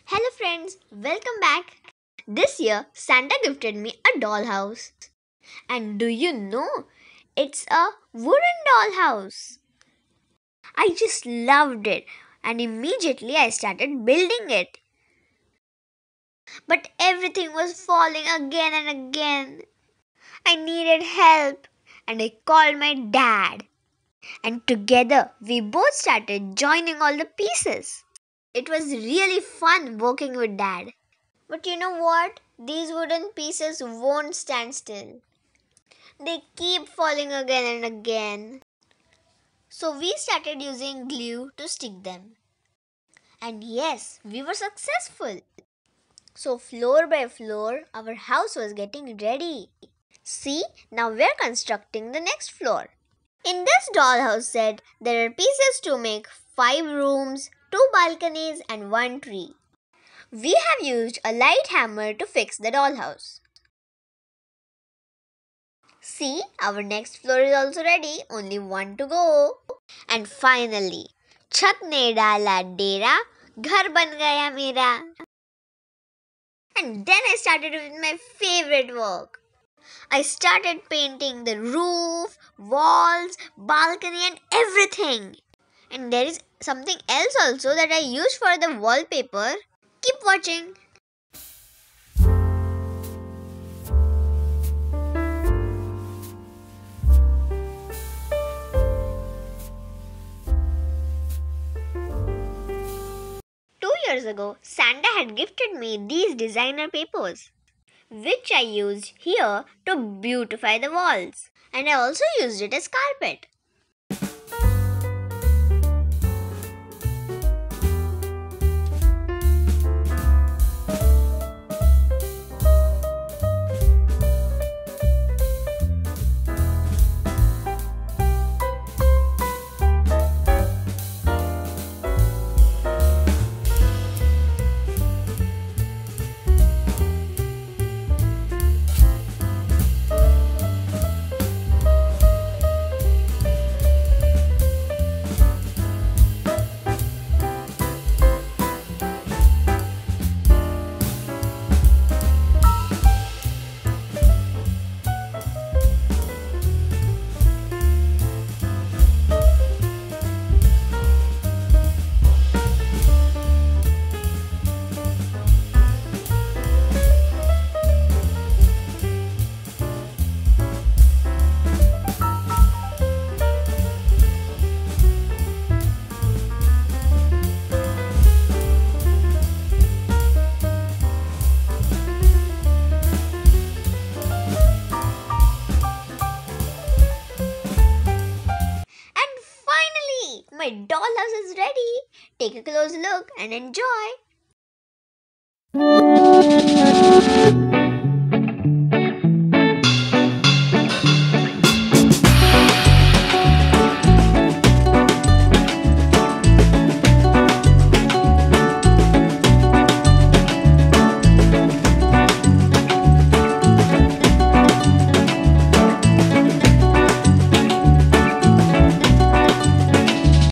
Hello friends, welcome back. This year Santa gifted me a dollhouse. And do you know? It's a wooden dollhouse. I just loved it and immediately I started building it. But everything was falling again and again. I needed help and I called my dad. And together we both started joining all the pieces. It was really fun working with dad. But you know what? These wooden pieces won't stand still. They keep falling again and again. So we started using glue to stick them. And yes, we were successful. So floor by floor, our house was getting ready. See, now we're constructing the next floor. In this dollhouse set, there are pieces to make 5 rooms, 2 balconies, and 1 tree. We have used a light hammer to fix the dollhouse. See, our next floor is also ready, only one to go. And finally, छत ने डाला डेरा, घर बन गया मेरा. And then I started with my favorite work. I started painting the roof, walls, balcony and everything. And there is something else also that I used for the wallpaper. Keep watching. 2 years ago, Santa had gifted me these designer papers, which I used here to beautify the walls. And I also used it as carpet. My dollhouse is ready. Take a close look and enjoy.